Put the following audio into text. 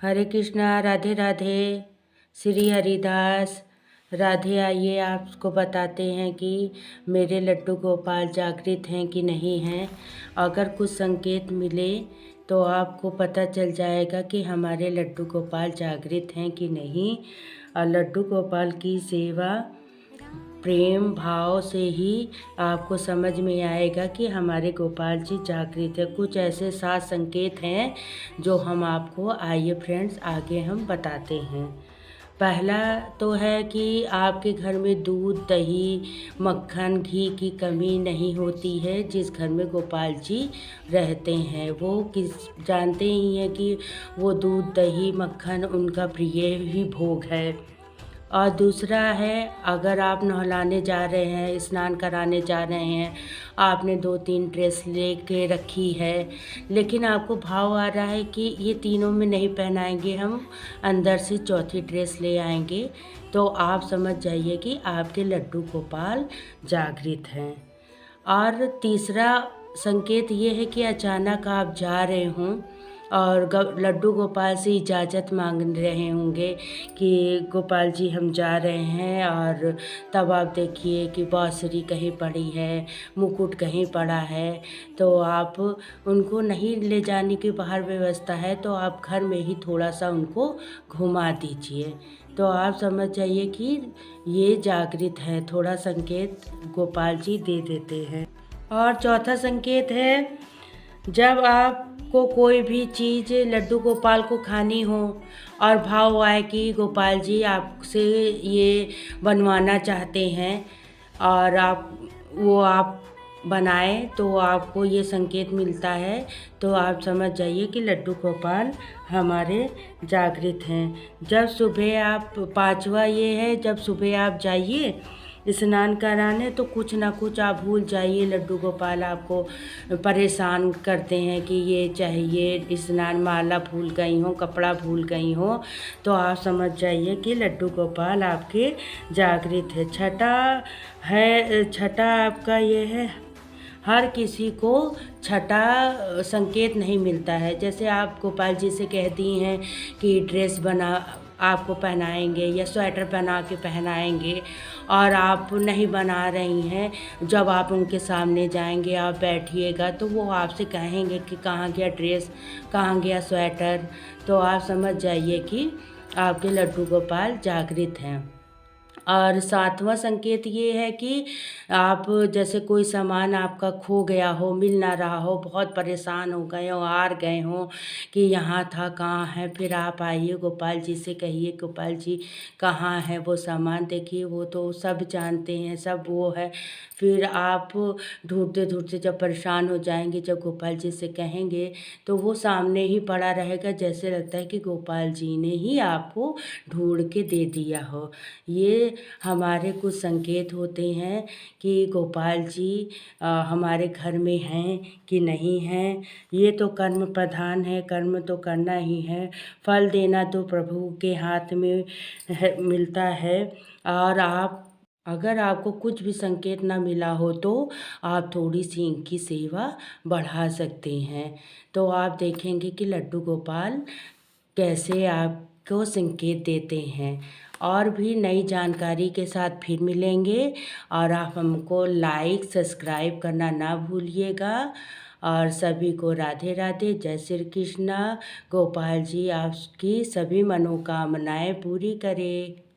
हरे कृष्णा, राधे राधे। श्री हरिदास। राधे। आइए आपको बताते हैं कि मेरे लड्डू गोपाल जागृत हैं कि नहीं हैं। अगर कुछ संकेत मिले तो आपको पता चल जाएगा कि हमारे लड्डू गोपाल जागृत हैं कि नहीं। और लड्डू गोपाल की सेवा प्रेम भाव से ही आपको समझ में आएगा कि हमारे गोपाल जी जागृत है। कुछ ऐसे 7 संकेत हैं जो हम आपको, आइए फ्रेंड्स, आगे हम बताते हैं। पहला तो है कि आपके घर में दूध, दही, मक्खन, घी की कमी नहीं होती है। जिस घर में गोपाल जी रहते हैं वो जानते ही हैं कि वो दूध, दही, मक्खन उनका प्रिय ही भोग है। और दूसरा है, अगर आप नहलाने जा रहे हैं, स्नान कराने जा रहे हैं, आपने 2-3 ड्रेस लेके रखी है, लेकिन आपको भाव आ रहा है कि ये तीनों में नहीं पहनाएंगे, हम अंदर से चौथी ड्रेस ले आएंगे, तो आप समझ जाइए कि आपके लड्डू गोपाल जागृत हैं। और तीसरा संकेत ये है कि अचानक आप जा रहे हों और लड्डू गोपाल से इजाज़त मांग रहे होंगे कि गोपाल जी हम जा रहे हैं, और तब आप देखिए कि बांसुरी कहीं पड़ी है, मुकुट कहीं पड़ा है, तो आप उनको नहीं ले जाने की बाहर व्यवस्था है तो आप घर में ही थोड़ा सा उनको घुमा दीजिए, तो आप समझ जाइए कि ये जागृत है। थोड़ा संकेत गोपाल जी दे देते हैं। और चौथा संकेत है, जब आपको कोई भी चीज़ लड्डू गोपाल को खानी हो और भाव आए कि गोपाल जी आपसे ये बनवाना चाहते हैं और आप बनाएं, तो आपको ये संकेत मिलता है, तो आप समझ जाइए कि लड्डू गोपाल हमारे जागृत हैं। जब सुबह आप, पांचवा ये है, जब सुबह आप जाइए स्नान कराने तो कुछ ना कुछ आप भूल जाइए, लड्डू गोपाल आपको परेशान करते हैं कि ये चाहिए, स्नान माला भूल गई हो, कपड़ा भूल गई हो, तो आप समझ जाइए कि लड्डू गोपाल आपके जागृत है। छठा आपका ये है, हर किसी को छठा संकेत नहीं मिलता है। जैसे आप गोपाल जी से कहती हैं कि ड्रेस बना आपको पहनाएंगे या स्वेटर बना के पहनाएंगे और आप नहीं बना रही हैं, जब आप उनके सामने जाएंगे, आप बैठिएगा, तो वो आपसे कहेंगे कि कहाँ गया ड्रेस, कहाँ गया स्वेटर, तो आप समझ जाइए कि आपके लड्डू गोपाल जागृत हैं। और 7वां संकेत ये है कि आप, जैसे कोई सामान आपका खो गया हो, मिल ना रहा हो, बहुत परेशान हो गए हो, हार गए हो कि यहाँ था, कहाँ है, फिर आप आइए गोपाल जी से कहिए गोपाल जी कहाँ है वो सामान, देखिए वो तो सब जानते हैं, सब वो है। फिर आप ढूंढते ढूंढते जब परेशान हो जाएंगे, जब गोपाल जी से कहेंगे तो वो सामने ही पड़ा रहेगा, जैसे लगता है कि गोपाल जी ने ही आपको ढूंढ के दे दिया हो। ये हमारे कुछ संकेत होते हैं कि गोपाल जी हमारे घर में हैं कि नहीं हैं। ये तो कर्म प्रधान है, कर्म तो करना ही है, फल देना तो प्रभु के हाथ में मिलता है। और अगर आपको कुछ भी संकेत ना मिला हो तो आप थोड़ी सी इनकी सेवा बढ़ा सकते हैं, तो आप देखेंगे कि लड्डू गोपाल कैसे आपको संकेत देते हैं। और भी नई जानकारी के साथ फिर मिलेंगे, और आप हमको लाइक सब्सक्राइब करना ना भूलिएगा। और सभी को राधे राधे, जय श्री कृष्णा। गोपाल जी आपकी सभी मनोकामनाएं पूरी करें।